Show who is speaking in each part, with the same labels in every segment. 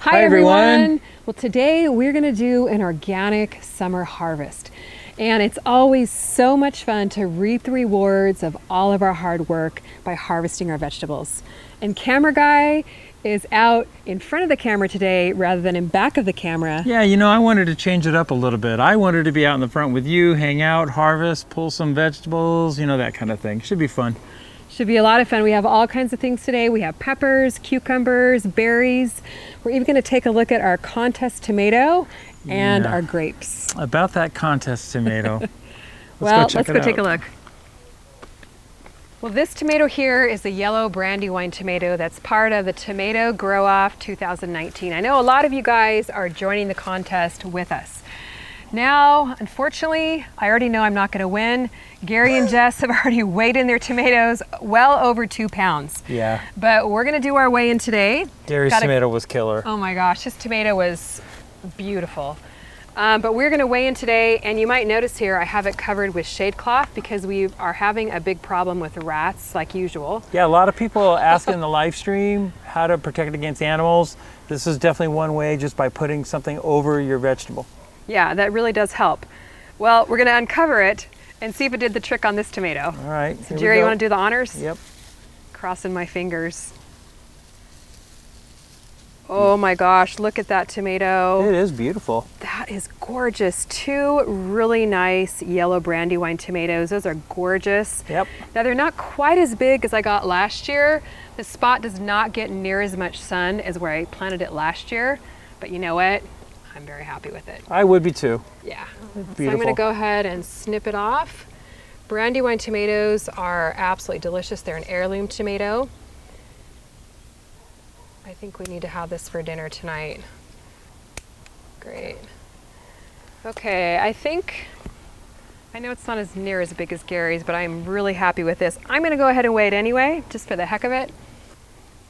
Speaker 1: Hi everyone! Well, today we're going to do an organic summer harvest. And it's always so much fun to reap the rewards of all of our hard work by harvesting our vegetables. And Camera Guy is out in front of the camera today rather than in back of the camera.
Speaker 2: Yeah, you know, I wanted to change it up a little bit. I wanted to be out in the front with you, hang out, harvest, pull some vegetables, you know, that kind of thing. Should be fun.
Speaker 1: Should be a lot of fun. We have all kinds of things today. We have peppers, cucumbers, berries. We're even going to take a look at our contest tomato and our grapes.
Speaker 2: About that contest tomato.
Speaker 1: Let's go take a look. Well, this tomato here is the yellow Brandywine tomato that's part of the Tomato Grow Off 2019. I know a lot of you guys are joining the contest with us. Now, unfortunately, I already know I'm not going to win. Gary and Jess have already weighed in their tomatoes well over 2 pounds.
Speaker 2: Yeah.
Speaker 1: But we're going to do our weigh in today.
Speaker 2: Gary's tomato was killer.
Speaker 1: Oh my gosh, his tomato was beautiful. But we're going to weigh in today, and you might notice here I have it covered with shade cloth because we are having a big problem with rats like usual.
Speaker 2: Yeah, a lot of people ask in the live stream how to protect against animals. This is definitely one way, just by putting something over your vegetable.
Speaker 1: Yeah, that really does help. Well, we're going to uncover it and see if it did the trick on this tomato.
Speaker 2: All right.
Speaker 1: So Jerry, you want to do the honors?
Speaker 2: Yep.
Speaker 1: Crossing my fingers. Oh my gosh, look at that tomato.
Speaker 2: It is beautiful.
Speaker 1: That is gorgeous. 2 really nice yellow Brandywine tomatoes. Those are gorgeous.
Speaker 2: Yep.
Speaker 1: Now they're not quite as big as I got last year. The spot does not get near as much sun as where I planted it last year. But you know what? I'm very happy with it.
Speaker 2: I would be too.
Speaker 1: Yeah.
Speaker 2: Beautiful.
Speaker 1: So I'm going to go ahead and snip it off. Brandywine tomatoes are absolutely delicious. They're an heirloom tomato. I think we need to have this for dinner tonight. Great. Okay, I know it's not as near as big as Gary's, but I'm really happy with this. I'm going to go ahead and weigh it anyway, just for the heck of it.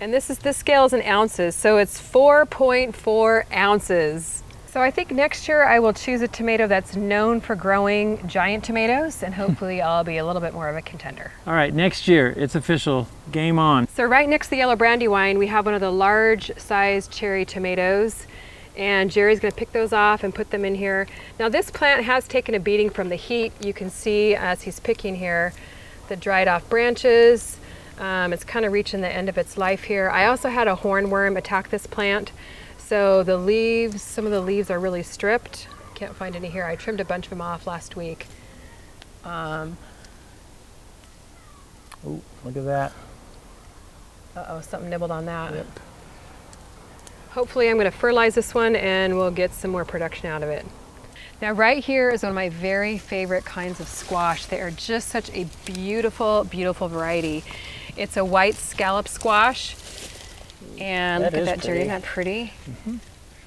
Speaker 1: And this scale is in ounces, so it's 4.4 ounces. So I think next year I will choose a tomato that's known for growing giant tomatoes, and hopefully I'll be a little bit more of a contender.
Speaker 2: All right, next year, it's official. Game on.
Speaker 1: So right next to the yellow Brandywine, we have one of the large sized cherry tomatoes, and Jerry's going to pick those off and put them in here. Now this plant has taken a beating from the heat. You can see as he's picking here the dried off branches. It's kind of reaching the end of its life here. I also had a hornworm attack this plant. So the leaves, some of the leaves are really stripped. Can't find any here. I trimmed a bunch of them off last week.
Speaker 2: Oh, look at that.
Speaker 1: Uh-oh, something nibbled on that.
Speaker 2: Yep.
Speaker 1: Hopefully I'm going to fertilize this one and we'll get some more production out of it. Now right here is one of my very favorite kinds of squash. They are just such a beautiful, beautiful variety. It's a white scallop squash. And look at that, Jerry, isn't that pretty? Mm-hmm.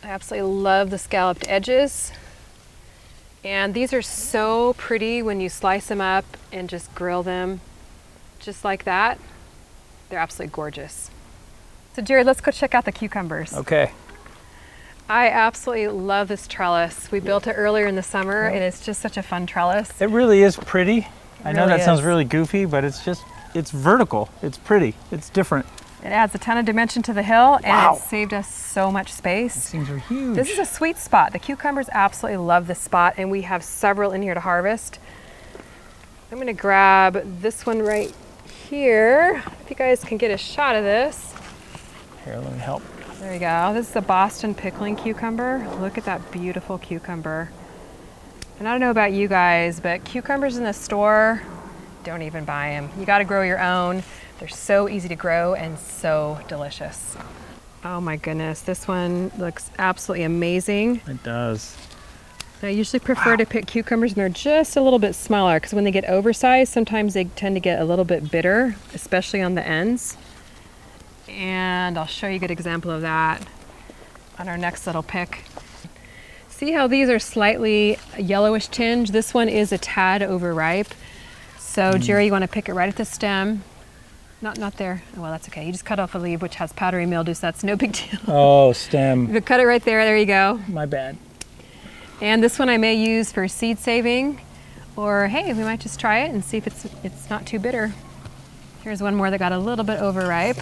Speaker 1: I absolutely love the scalloped edges. And these are so pretty when you slice them up and just grill them just like that. They're absolutely gorgeous. So Jerry, let's go check out the cucumbers.
Speaker 2: Okay.
Speaker 1: I absolutely love this trellis. We built it earlier in the summer, and it's just such a fun trellis.
Speaker 2: It really is pretty. I know that sounds
Speaker 1: is.
Speaker 2: really goofy, but it's vertical. It's pretty. It's different.
Speaker 1: It adds a ton of dimension to the hill, and
Speaker 2: Wow.
Speaker 1: it saved us so much space.
Speaker 2: These things are huge.
Speaker 1: This is a sweet spot. The cucumbers absolutely love this spot, and we have several in here to harvest. I'm going to grab this one right here. If you guys can get a shot of this.
Speaker 2: Here, let me help.
Speaker 1: There we go. This is a Boston pickling cucumber. Look at that beautiful cucumber. And I don't know about you guys, but cucumbers in the store, don't even buy them. You got to grow your own. They're so easy to grow and so delicious. Oh my goodness, this one looks absolutely amazing.
Speaker 2: It does.
Speaker 1: I usually prefer to pick cucumbers when they're just a little bit smaller, because when they get oversized, sometimes they tend to get a little bit bitter, especially on the ends. And I'll show you a good example of that on our next little pick. See how these are slightly yellowish tinge? This one is a tad overripe. So Jerry, you want to pick it right at the stem. Not there. Oh, well, that's okay. You just cut off a leaf which has powdery mildew, so that's no big deal.
Speaker 2: Oh, stem.
Speaker 1: You cut it right there. There you go.
Speaker 2: My bad.
Speaker 1: And this one I may use for seed saving, or hey, we might just try it and see if it's not too bitter. Here's one more that got a little bit overripe.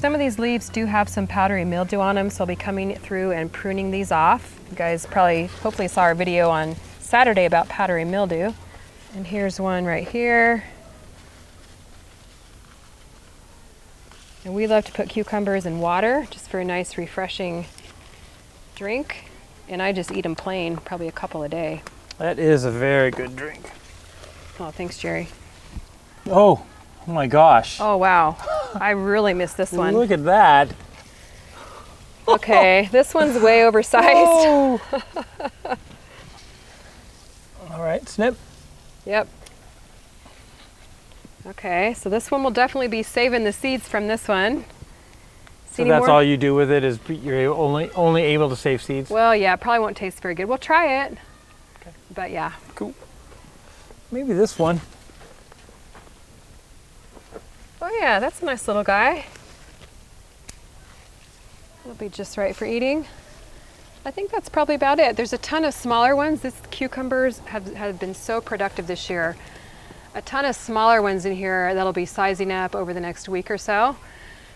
Speaker 1: Some of these leaves do have some powdery mildew on them, so I'll be coming through and pruning these off. You guys probably, hopefully saw our video on Saturday about powdery mildew. And here's one right here. And we love to put cucumbers in water just for a nice refreshing drink. And I just eat them plain, probably a couple a day.
Speaker 2: That is a very good drink.
Speaker 1: Oh, thanks, Jerry.
Speaker 2: Oh my gosh.
Speaker 1: Oh, wow. I really missed this one.
Speaker 2: Look at that.
Speaker 1: Okay, this one's way oversized.
Speaker 2: Oh. All right, snip.
Speaker 1: Yep. Okay, so this one will definitely be saving the seeds from this one.
Speaker 2: So that's all you do with it, is you're only able to save seeds?
Speaker 1: Well, yeah, it probably won't taste very good. We'll try it. Okay. But yeah.
Speaker 2: Cool. Maybe this one.
Speaker 1: Oh yeah, that's a nice little guy. It'll be just right for eating. I think that's probably about it. There's a ton of smaller ones. These cucumbers have been so productive this year. A ton of smaller ones in here that'll be sizing up over the next week or so.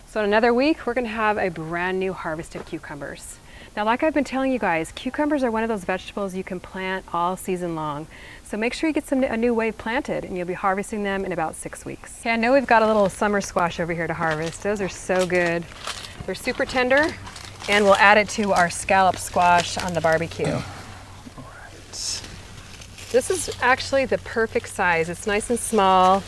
Speaker 1: So in another week, we're gonna have a brand new harvest of cucumbers. Now, like I've been telling you guys, cucumbers are one of those vegetables you can plant all season long. So make sure you get a new wave planted, and you'll be harvesting them in about 6 weeks. Okay, I know we've got a little summer squash over here to harvest. Those are so good. They're super tender, and we'll add it to our scallop squash on the barbecue. This is actually the perfect size. It's nice and small.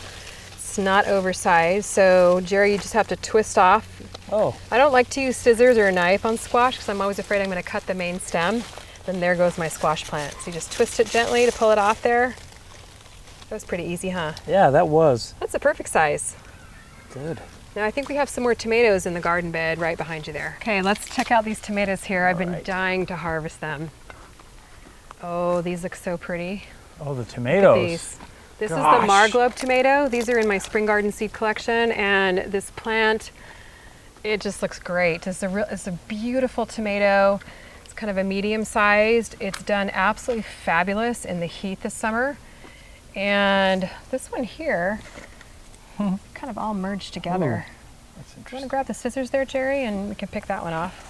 Speaker 1: It's not oversized. So Jerry, you just have to twist off.
Speaker 2: Oh.
Speaker 1: I don't like to use scissors or a knife on squash because I'm always afraid I'm going to cut the main stem. Then there goes my squash plant. So you just twist it gently to pull it off there. That was pretty easy, huh?
Speaker 2: Yeah, that was.
Speaker 1: That's a perfect size.
Speaker 2: Good.
Speaker 1: Now I think we have some more tomatoes in the garden bed right behind you there. Okay, let's check out these tomatoes here. I've been dying to harvest them. Oh, these look so pretty.
Speaker 2: Oh, the tomatoes.
Speaker 1: These. This is the Marglobe tomato. These are in my spring garden seed collection, and this plant, it just looks great. It's a beautiful tomato. It's kind of a medium sized. It's done absolutely fabulous in the heat this summer. And this one here, kind of all merged together.
Speaker 2: Ooh, that's interesting.
Speaker 1: You want to grab the scissors there, Jerry, and we can pick that one off.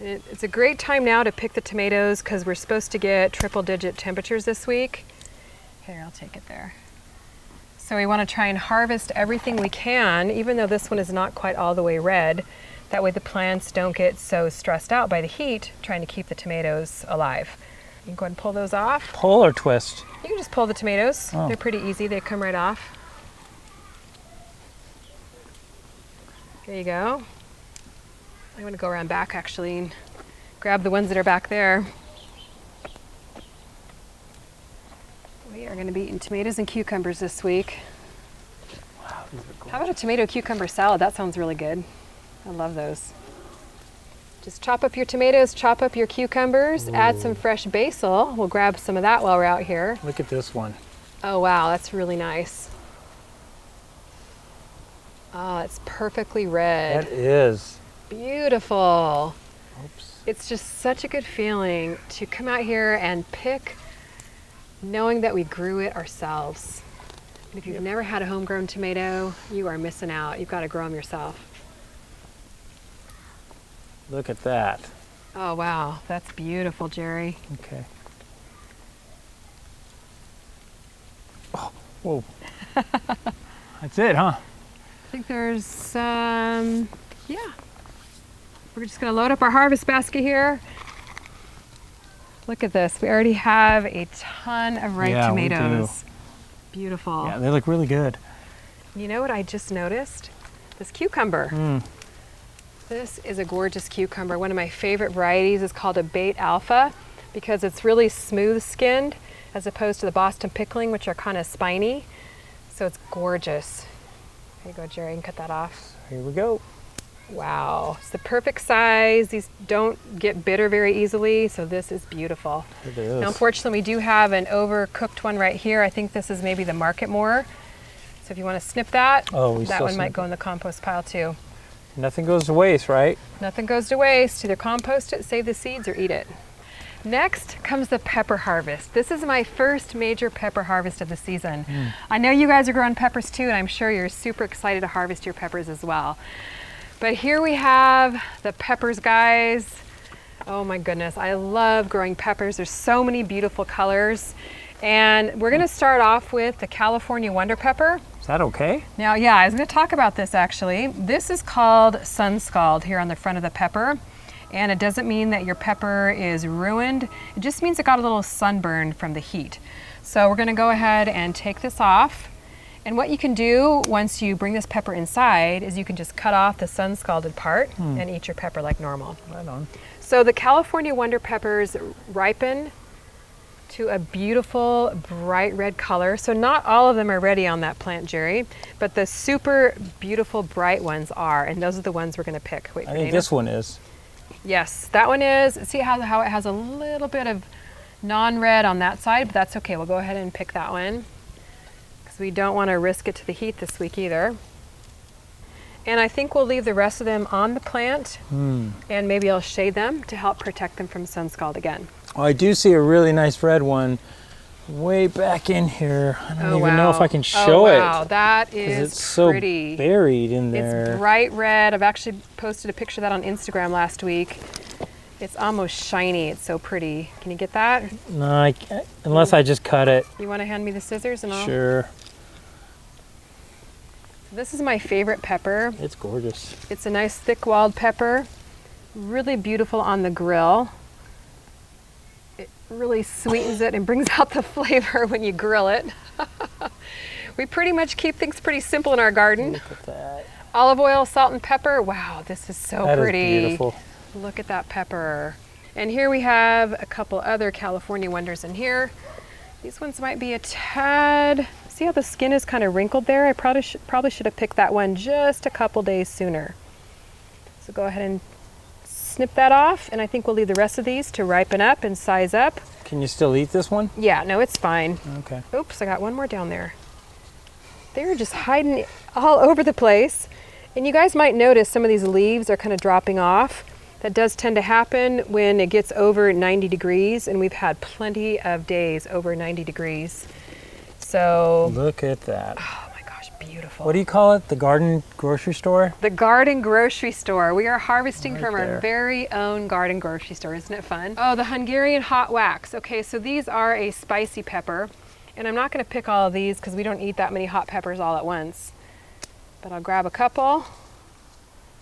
Speaker 1: It's a great time now to pick the tomatoes because we're supposed to get triple-digit temperatures this week. Here, I'll take it there. So we want to try and harvest everything we can, even though this one is not quite all the way red. That way the plants don't get so stressed out by the heat trying to keep the tomatoes alive. You can go ahead and pull those off.
Speaker 2: Pull or twist?
Speaker 1: You can just pull the tomatoes.
Speaker 2: Oh.
Speaker 1: They're pretty easy. They come right off. There you go. I'm going to go around back actually and grab the ones that are back there. We are going to be eating tomatoes and cucumbers this week.
Speaker 2: Wow, these are gorgeous.
Speaker 1: How about a tomato cucumber salad? That sounds really good. I love those. Just chop up your tomatoes, chop up your cucumbers, add some fresh basil. We'll grab some of that while we're out here.
Speaker 2: Look at this one.
Speaker 1: Oh wow, that's really nice. Oh, it's perfectly red.
Speaker 2: That is.
Speaker 1: Beautiful.
Speaker 2: Oops.
Speaker 1: It's just such a good feeling to come out here and pick, knowing that we grew it ourselves. And if you've never had a homegrown tomato, you are missing out. You've got to grow them yourself.
Speaker 2: Look at that.
Speaker 1: Oh wow, that's beautiful, Jerry.
Speaker 2: Okay. Oh, whoa. That's it, huh?
Speaker 1: I think there's, yeah. We're just gonna load up our harvest basket here. Look at this. We already have a ton of ripe tomatoes. Beautiful.
Speaker 2: Yeah, they look really good.
Speaker 1: You know what I just noticed? This cucumber. This is a gorgeous cucumber. One of my favorite varieties is called a Bait Alpha because it's really smooth skinned as opposed to the Boston pickling, which are kind of spiny. So it's gorgeous. Here you go, Jerry, and cut that off.
Speaker 2: Here we go.
Speaker 1: Wow, it's the perfect size. These don't get bitter very easily, so this is beautiful.
Speaker 2: It is.
Speaker 1: Now, unfortunately, we do have an overcooked one right here. I think this is maybe the Market More. So if you want to snip that, that one might go in the compost pile too.
Speaker 2: Nothing goes to waste, right?
Speaker 1: Nothing goes to waste. Either compost it, save the seeds, or eat it. Next comes the pepper harvest. This is my first major pepper harvest of the season. I know you guys are growing peppers too, and I'm sure you're super excited to harvest your peppers as well. But here we have the peppers, guys. Oh my goodness, I love growing peppers. There's so many beautiful colors. And we're gonna start off with the California Wonder Pepper.
Speaker 2: Is that okay?
Speaker 1: Now, yeah, I was gonna talk about this actually. This is called Sun Scald here on the front of the pepper. And it doesn't mean that your pepper is ruined. It just means it got a little sunburn from the heat. So we're gonna go ahead and take this off. And what you can do once you bring this pepper inside is you can just cut off the sun scalded part and eat your pepper like normal.
Speaker 2: Right on.
Speaker 1: So the California Wonder Peppers ripen to a beautiful bright red color. So not all of them are ready on that plant, Jerry, but the super beautiful bright ones are, and those are the ones we're gonna pick. Wait,
Speaker 2: I think this one is.
Speaker 1: Yes, that one is. See how it has a little bit of non-red on that side, but that's okay. We'll go ahead and pick that one because we don't want to risk it to the heat this week either. And I think we'll leave the rest of them on the plant and maybe I'll shade them to help protect them from sun scald again.
Speaker 2: Oh, I do see a really nice red one way back in here. I don't even know if I can show it.
Speaker 1: Wow, that is
Speaker 2: it's so
Speaker 1: pretty.
Speaker 2: buried in there.
Speaker 1: It's bright red. I've actually posted a picture of that on Instagram last week. It's almost shiny. It's so pretty. Can you get that?
Speaker 2: No, I can't, unless I just cut it.
Speaker 1: You want to hand me the scissors and all?
Speaker 2: Sure.
Speaker 1: This is my favorite pepper.
Speaker 2: It's gorgeous.
Speaker 1: It's a nice thick-walled pepper. Really beautiful on the grill. It really sweetens it and brings out the flavor when you grill it. We pretty much keep things pretty simple in our garden.
Speaker 2: Look at that.
Speaker 1: Olive oil, salt, and pepper. Wow, this is so pretty.
Speaker 2: That is beautiful.
Speaker 1: Look at that pepper. And here we have a couple other California Wonders in here. These ones might be a tad, see how the skin is kind of wrinkled there? I probably should have picked that one just a couple days sooner. So go ahead and snip that off, and I think we'll leave the rest of these to ripen up and size up.
Speaker 2: Can you still eat this one?
Speaker 1: Yeah, no, it's fine.
Speaker 2: Okay.
Speaker 1: Oops, I got one more down there. They're just hiding all over the place. And you guys might notice some of these leaves are kind of dropping off. That does tend to happen when it gets over 90 degrees, and we've had plenty of days over 90 degrees. So
Speaker 2: look at that.
Speaker 1: Oh my gosh, beautiful.
Speaker 2: What do you call it? The garden grocery store?
Speaker 1: The garden grocery store. We are harvesting from
Speaker 2: there.
Speaker 1: our very own garden grocery store. Isn't it fun? Oh, the Hungarian hot wax. Okay, so these are a spicy pepper, and I'm not going to pick all of these because we don't eat that many hot peppers all at once. But I'll grab a couple.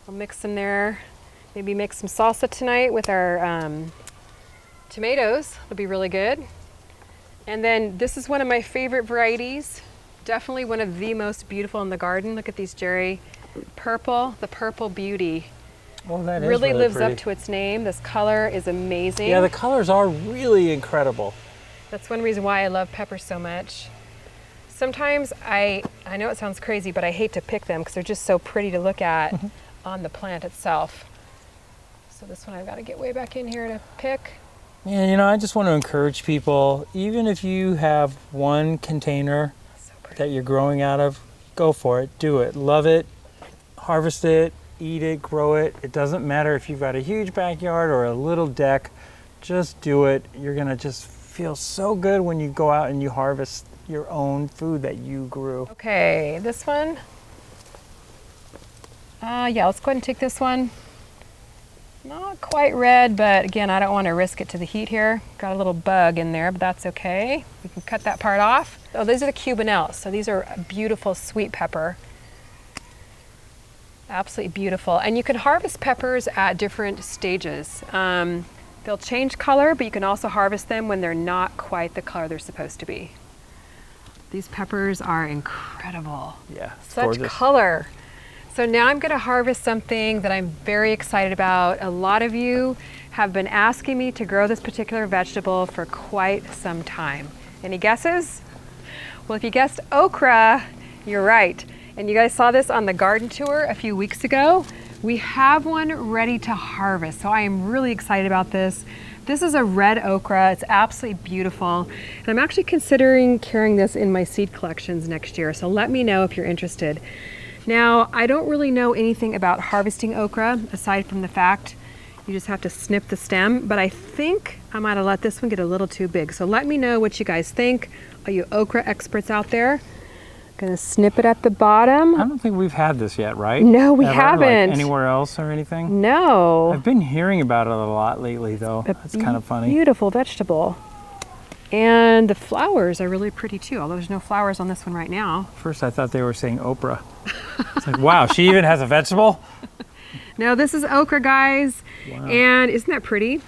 Speaker 1: I'll mix them there. Maybe make some salsa tonight with our tomatoes. It'll be really good. And then this is one of my favorite varieties. Definitely one of the most beautiful in the garden. Look at these, Jerry. Purple, the Purple Beauty.
Speaker 2: Well, that
Speaker 1: really lives
Speaker 2: pretty.
Speaker 1: up to its name. This color is amazing.
Speaker 2: Yeah, the colors are really incredible.
Speaker 1: That's one reason why I love peppers so much. Sometimes I know it sounds crazy, but I hate to pick them because they're just so pretty to look at on the plant itself. So this one I've got to get way back in here to pick.
Speaker 2: Yeah, you know, I just want to encourage people, even if you have one container that you're growing out of, go for it, do it, love it, harvest it, eat it, grow it. It doesn't matter if you've got a huge backyard or a little deck, just do it. You're gonna just feel so good when you go out and you harvest your own food that you grew.
Speaker 1: Okay, this one. Yeah, let's go ahead and take this one. Not quite red, but again, I don't want to risk it to the heat here. Got a little bug in there, but that's okay. We can cut that part off. Oh, these are the Cubanelles. So these are a beautiful sweet pepper. Absolutely beautiful. And you can harvest peppers at different stages. They'll change color, but you can also harvest them when they're not quite the color they're supposed to be. These peppers are incredible.
Speaker 2: Yeah,
Speaker 1: such
Speaker 2: gorgeous.
Speaker 1: Color. So now I'm going to harvest something that I'm very excited about. A lot of you have been asking me to grow this particular vegetable for quite some time. Any guesses? Well, if you guessed okra, you're right. And you guys saw this on the garden tour a few weeks ago. We have one ready to harvest, so I am really excited about this. This is a red okra. It's absolutely beautiful. And I'm actually considering carrying this in my seed collections next year, so let me know if you're interested. Now, I don't really know anything about harvesting okra, aside from the fact You just have to snip the stem, but I think I might have let this one get a little too big. So let me know what you guys think. Are you okra experts out there? Gonna snip it at the bottom.
Speaker 2: I don't think we've had this yet, right?
Speaker 1: No, we
Speaker 2: Ever?
Speaker 1: haven't.
Speaker 2: Like anywhere else or anything?
Speaker 1: No.
Speaker 2: I've been hearing about it a lot lately, though. That's kind of funny.
Speaker 1: Beautiful vegetable. And the flowers are really pretty too, although there's no flowers on this one right now.
Speaker 2: First, I thought they were saying Oprah. It's like, wow, she even has a vegetable?
Speaker 1: No, this is okra, guys.
Speaker 2: Wow.
Speaker 1: And isn't that pretty?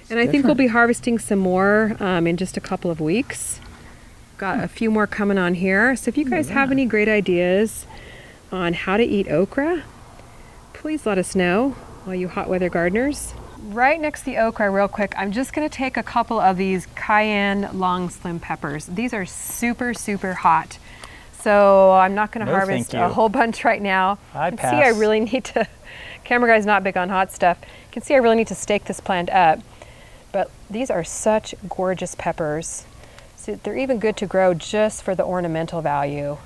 Speaker 1: And I think we'll be harvesting some more in just a couple of weeks. Got a few more coming on here. So if you guys have any great ideas on how to eat okra, please let us know, all you hot weather gardeners. Right next to the okra, real quick, I'm just gonna take a couple of these cayenne long slim peppers. These are super, super hot. So I'm not gonna harvest a whole bunch right now.
Speaker 2: I pass.
Speaker 1: See, I really need to, camera guy's not big on hot stuff. You can see I really need to stake this plant up. But these are such gorgeous peppers. So they're even good to grow just for the ornamental value.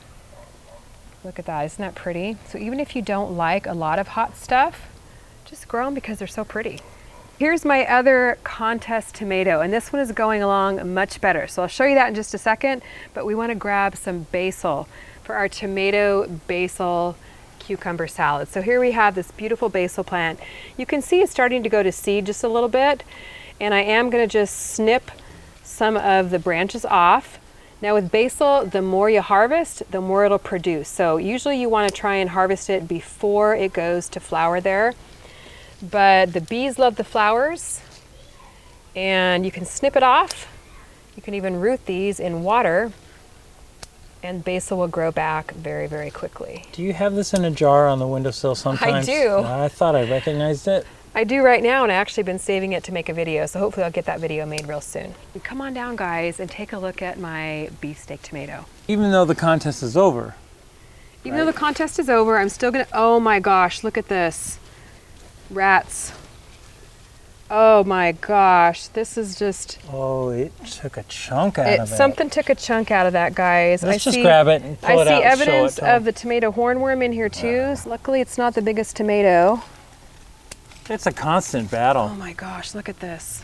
Speaker 1: Look at that, isn't that pretty? So even if you don't like a lot of hot stuff, just grow them because they're so pretty. Here's my other contest tomato, and this one is going along much better. So I'll show you that in just a second, but we want to grab some basil for our tomato basil cucumber salad. So here we have this beautiful basil plant. You can see it's starting to go to seed just a little bit, and I am going to just snip some of the branches off. Now with basil, the more you harvest, the more it'll produce. So usually you want to try and harvest it before it goes to flower there. But the bees love the flowers, and you can snip it off. You can even root these in water, and basil will grow back very, very quickly.
Speaker 2: Do you have this in a jar on the windowsill sometimes?
Speaker 1: I do.
Speaker 2: I thought I recognized it.
Speaker 1: I do right now, and I've actually been saving it to make a video, so hopefully I'll get that video made real soon. Come on down, guys, and take a look at my beefsteak tomato.
Speaker 2: Even though the contest is over.
Speaker 1: Even though the contest is over, I'm still gonna, oh my gosh, look at this. Rats. Oh my gosh, this is just...
Speaker 2: Oh, it took a chunk out of it.
Speaker 1: Something took a chunk out of that, guys.
Speaker 2: Let's just grab it and pull it out and show it.
Speaker 1: I see evidence of the tomato hornworm in here too. So luckily it's not the biggest tomato.
Speaker 2: It's a constant battle.
Speaker 1: Oh my gosh, look at this.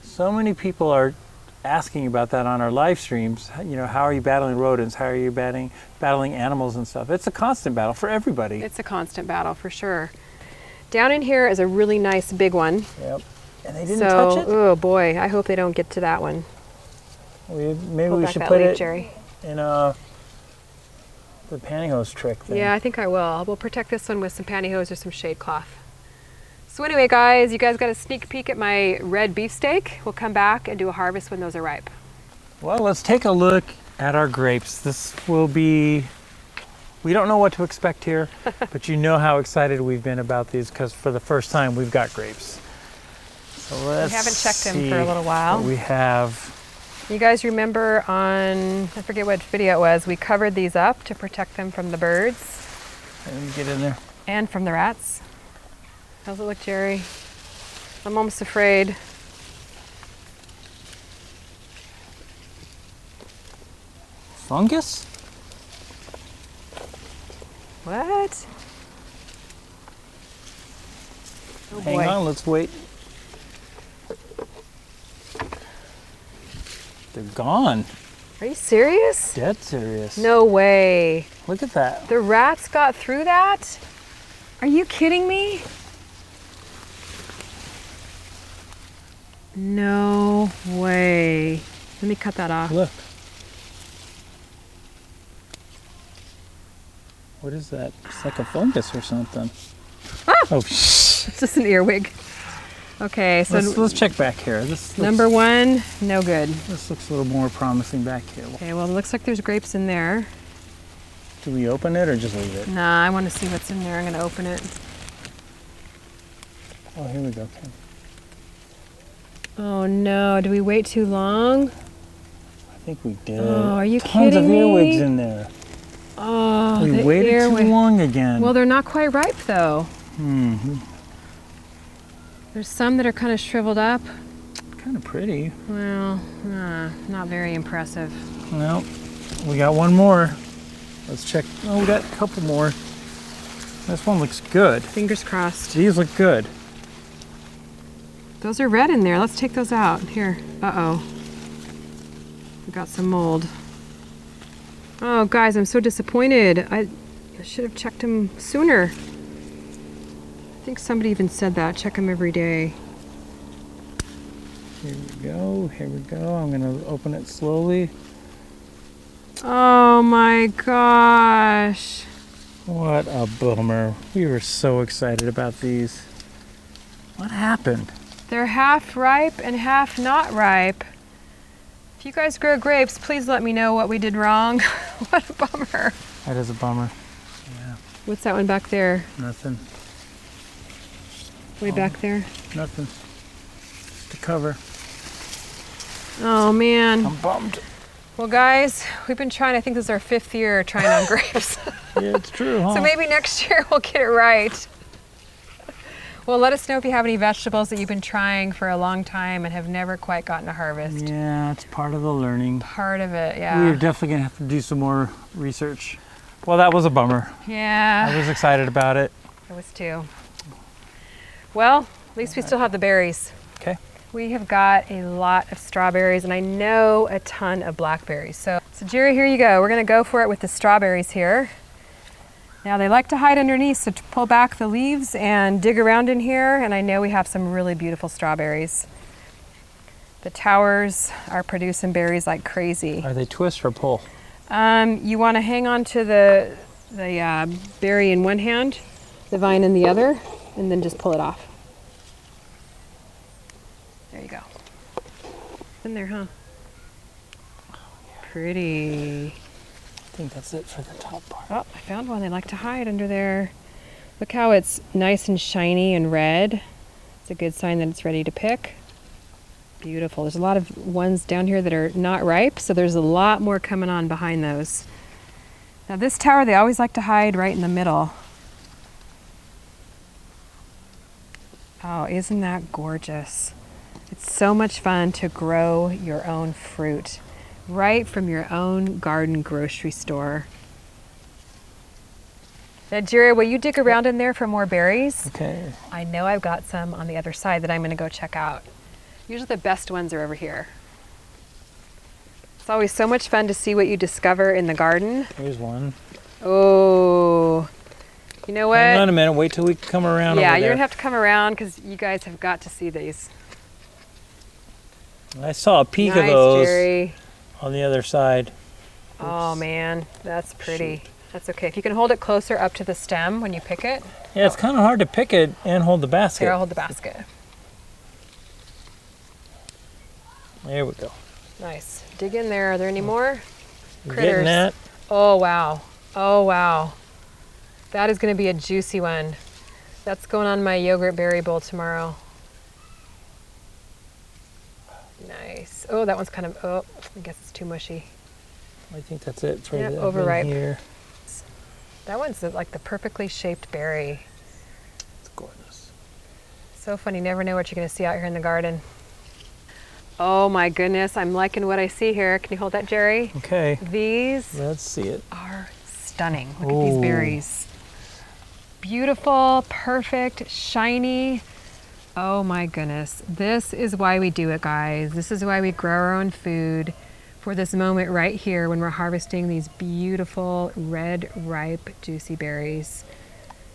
Speaker 2: So many people are asking about that on our live streams. You know, how are you battling rodents? How are you battling animals and stuff? It's a constant battle for everybody.
Speaker 1: It's a constant battle for sure. Down in here is a really nice big one.
Speaker 2: Yep. And they didn't touch it?
Speaker 1: Oh boy, I hope they don't get to that one.
Speaker 2: Maybe we should put it in the pantyhose trick thing.
Speaker 1: Yeah, I think I will. We'll protect this one with some pantyhose or some shade cloth. So anyway, guys, you guys got a sneak peek at my red beefsteak. We'll come back and do a harvest when those are ripe.
Speaker 2: Well, let's take a look at our grapes. This will be, we don't know what to expect here, but you know how excited we've been about these because for the first time we've got grapes. So let's
Speaker 1: We haven't checked them for a little while.
Speaker 2: What we have.
Speaker 1: You guys remember on, I forget what video it was, we covered these up to protect them from the birds.
Speaker 2: Let me get in there.
Speaker 1: And from the rats. How's it look, Jerry? I'm almost afraid.
Speaker 2: Fungus?
Speaker 1: What? Oh
Speaker 2: Hang
Speaker 1: boy.
Speaker 2: on, let's wait. They're gone.
Speaker 1: Are you serious?
Speaker 2: Dead serious.
Speaker 1: No way.
Speaker 2: Look at that.
Speaker 1: The rats got through that? Are you kidding me? No way. Let me cut that off.
Speaker 2: Look. What is that? It's like a fungus or something.
Speaker 1: Ah!
Speaker 2: Oh,
Speaker 1: It's just an earwig. Okay, so
Speaker 2: let's check back here. This
Speaker 1: number one, no good.
Speaker 2: This looks a little more promising back here.
Speaker 1: Okay, well, it looks like there's grapes in there.
Speaker 2: Do we open it or just leave it?
Speaker 1: Nah, I want to see what's in there. I'm going to open it.
Speaker 2: Oh, here we go. Okay.
Speaker 1: Oh no, do we wait too long?
Speaker 2: I think we did.
Speaker 1: Oh, are you
Speaker 2: Tons
Speaker 1: kidding
Speaker 2: of
Speaker 1: me?
Speaker 2: earwigs in there.
Speaker 1: Oh,
Speaker 2: We waited too long again.
Speaker 1: Well, they're not quite ripe though.
Speaker 2: Mm-hmm.
Speaker 1: There's some that are kind of shriveled up.
Speaker 2: Kind of pretty.
Speaker 1: Well, not very impressive.
Speaker 2: Well, we got one more. Let's check. Oh, we got a couple more. This one looks good.
Speaker 1: Fingers crossed.
Speaker 2: These look good.
Speaker 1: Those are red in there. Let's take those out. Here. Uh-oh. We got some mold. Oh, guys, I'm so disappointed. I should have checked them sooner. I think somebody even said that. Check them every day.
Speaker 2: Here we go. Here we go. I'm going to open it slowly.
Speaker 1: Oh my gosh.
Speaker 2: What a bummer. We were so excited about these. What happened?
Speaker 1: They're half ripe and half not ripe. If you guys grow grapes, please let me know what we did wrong. What a bummer.
Speaker 2: That is a bummer. Yeah.
Speaker 1: What's that one back there?
Speaker 2: Nothing.
Speaker 1: Way back there?
Speaker 2: Nothing. Just a cover.
Speaker 1: Oh man.
Speaker 2: I'm bummed.
Speaker 1: Well guys, we've been trying, I think this is our 5th year trying on grapes.
Speaker 2: Yeah, it's true, huh?
Speaker 1: So maybe next year we'll get it right. Well, let us know if you have any vegetables that you've been trying for a long time and have never quite gotten to harvest.
Speaker 2: Yeah, it's part of the learning.
Speaker 1: Part of it, yeah.
Speaker 2: We're definitely going to have to do some more research. Well, that was a bummer.
Speaker 1: Yeah.
Speaker 2: I was excited about it.
Speaker 1: I was too. Well, at least we still have the berries.
Speaker 2: Okay.
Speaker 1: We have got a lot of strawberries and I know a ton of blackberries. So Jerry, here you go. We're going to go for it with the strawberries here. Now they like to hide underneath, so to pull back the leaves and dig around in here, and I know we have some really beautiful strawberries. The towers are producing berries like crazy.
Speaker 2: Are they twist or pull?
Speaker 1: You want to hang on to the berry in one hand, the vine in the other, and then just pull it off. There you go. In there, huh? Pretty.
Speaker 2: I think that's it for the top part.
Speaker 1: Oh, I found one. They like to hide under there. Look how it's nice and shiny and red. It's a good sign that it's ready to pick. Beautiful. There's a lot of ones down here that are not ripe, so there's a lot more coming on behind those. Now this tower, they always like to hide right in the middle. Oh, isn't that gorgeous? It's so much fun to grow your own fruit right from your own garden grocery store. Now, Jerry, will you dig around in there for more berries?
Speaker 2: Okay.
Speaker 1: I know I've got some on the other side that I'm going to go check out. Usually the best ones are over here. It's always so much fun to see what you discover in the garden.
Speaker 2: Here's one.
Speaker 1: Oh, you know what?
Speaker 2: Hang on a minute. Wait till we come around over
Speaker 1: Yeah,
Speaker 2: there.
Speaker 1: you're going to have to come around because you guys have got to see these.
Speaker 2: I saw a peek
Speaker 1: Nice,
Speaker 2: of those
Speaker 1: Jerry.
Speaker 2: on the other side.
Speaker 1: Oh man, that's pretty. That's okay. If you can hold it closer up to the stem when you pick it.
Speaker 2: Yeah, it's kind of hard to pick it and hold the basket.
Speaker 1: Here, I'll hold the basket.
Speaker 2: There we go.
Speaker 1: Nice. Dig in there. Are there any more
Speaker 2: You're
Speaker 1: critters?
Speaker 2: getting that?
Speaker 1: Oh wow. Oh wow. That is going to be a juicy one. That's going on my yogurt berry bowl tomorrow. Nice. Oh, that one's kind of, oh, I guess it's too mushy.
Speaker 2: I think that's it for
Speaker 1: Yep,
Speaker 2: the
Speaker 1: overripe.
Speaker 2: here.
Speaker 1: That one's like the perfectly shaped berry.
Speaker 2: It's gorgeous.
Speaker 1: So fun, you never know what you're going to see out here in the garden. Oh my goodness, I'm liking what I see here. Can you hold that, Jerry?
Speaker 2: Okay.
Speaker 1: These
Speaker 2: Let's see it.
Speaker 1: are stunning. Look at these berries. Beautiful, perfect, shiny. Oh my goodness. This is why we do it, guys. This is why we grow our own food for this moment right here when we're harvesting these beautiful, red, ripe, juicy berries.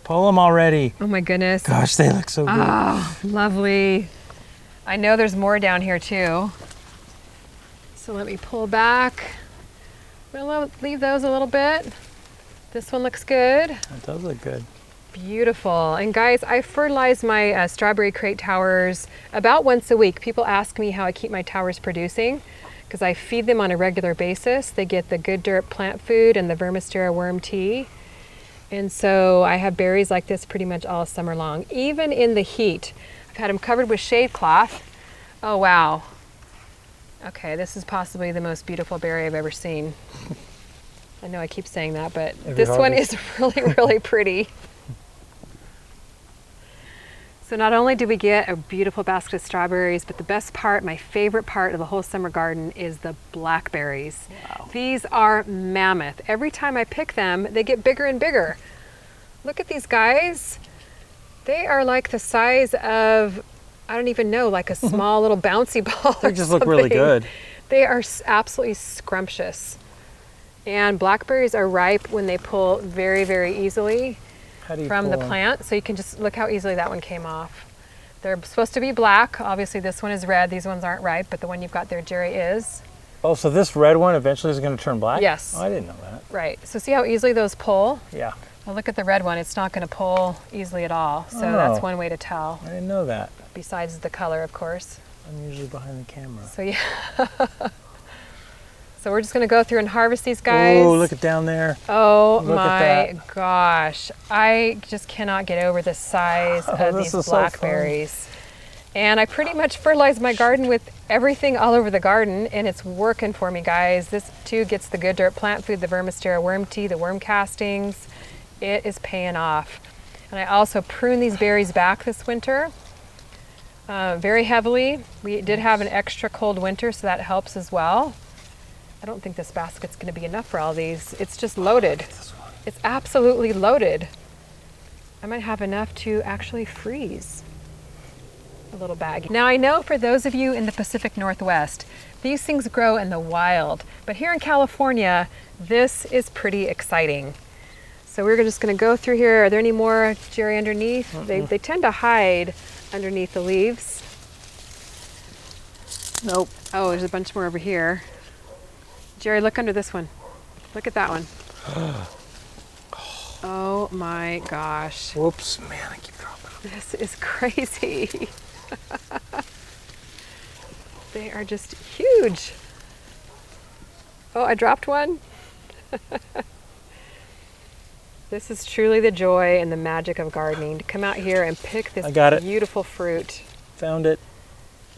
Speaker 2: Pull them already.
Speaker 1: Oh my goodness.
Speaker 2: Gosh, they look so good.
Speaker 1: Oh, lovely. I know there's more down here too. So let me pull back. We'll leave those a little bit. This one looks good.
Speaker 2: That does look good.
Speaker 1: Beautiful. And guys, I fertilize my strawberry crate towers about once a week. People ask me how I keep my towers producing because I feed them on a regular basis. They get the Good Dirt plant food and the Vermistera worm tea. And so I have berries like this pretty much all summer long, even in the heat. I've had them covered with shade cloth. Oh, wow. Okay, this is possibly the most beautiful berry I've ever seen. I know I keep saying that, but this one is really, really pretty. So not only do we get a beautiful basket of strawberries, but the best part, my favorite part of the whole summer garden is the blackberries. Wow. These are mammoth. Every time I pick them, they get bigger and bigger. Look at these guys. They are like the size of I don't even know, like a small little bouncy ball.
Speaker 2: They just look really good.
Speaker 1: They are absolutely scrumptious. And blackberries are ripe when they pull very, very easily from the plant. So you can just look how easily that one came off. They're supposed to be black. Obviously this one is red. These ones aren't ripe, but the one you've got there, Jerry, is.
Speaker 2: Oh, so this red one eventually is going to turn black?
Speaker 1: Yes.
Speaker 2: Oh, I didn't know that.
Speaker 1: Right. So see how easily those pull?
Speaker 2: Yeah.
Speaker 1: Well, look at the red one. It's not going to pull easily at all. So that's one way to tell.
Speaker 2: I didn't know that.
Speaker 1: Besides the color, of course.
Speaker 2: I'm usually behind the camera.
Speaker 1: So yeah. So we're just going to go through and harvest these guys.
Speaker 2: Oh, look at down there.
Speaker 1: Oh
Speaker 2: look
Speaker 1: my gosh. I just cannot get over the size of these blackberries. So and I pretty much fertilize my garden with everything all over the garden, and it's working for me, guys. This too gets the good dirt plant food, the Vermistera worm tea, the worm castings. It is paying off. And I also prune these berries back this winter very heavily. We did have an extra cold winter, so that helps as well. I don't think this basket's going to be enough for all these. It's just loaded. It's absolutely loaded. I might have enough to actually freeze a little bag. Now I know for those of you in the Pacific Northwest, these things grow in the wild, but here in California, this is pretty exciting. So we're just going to go through here. Are there any more, Jerry, underneath? They tend to hide underneath the leaves.
Speaker 2: Nope.
Speaker 1: Oh, there's a bunch more over here. Jerry, look under this one. Look at that one. Oh my gosh.
Speaker 2: Whoops, man, I keep dropping them.
Speaker 1: This is crazy. They are just huge. Oh, I dropped one. This is truly the joy and the magic of gardening, to come out here and pick this beautiful fruit.
Speaker 2: Found it.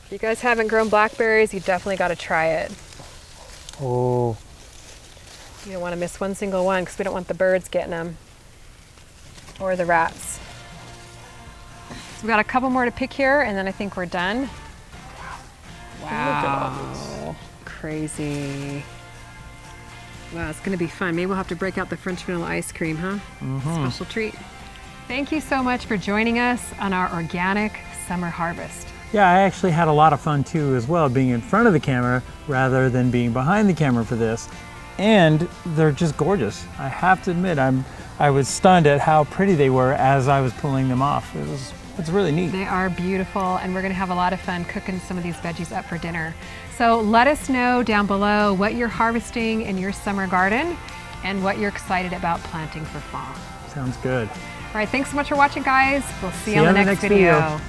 Speaker 1: If you guys haven't grown blackberries, you definitely got to try it.
Speaker 2: Oh.
Speaker 1: You don't want to miss one single one because we don't want the birds getting them or the rats. So we've got a couple more to pick here, and then I think we're done. Wow. Look at all this. Crazy. Wow, it's going to be fun. Maybe we'll have to break out the French vanilla ice cream, huh? Special treat. Thank you so much for joining us on our organic summer harvest.
Speaker 2: Yeah, I actually had a lot of fun too as well, being in front of the camera rather than being behind the camera for this. And they're just gorgeous. I have to admit, I was stunned at how pretty they were as I was pulling them off. It's really neat.
Speaker 1: They are beautiful, and we're gonna have a lot of fun cooking some of these veggies up for dinner. So let us know down below what you're harvesting in your summer garden and what you're excited about planting for fall.
Speaker 2: Sounds good.
Speaker 1: All right, thanks so much for watching, guys. We'll see you on the next video.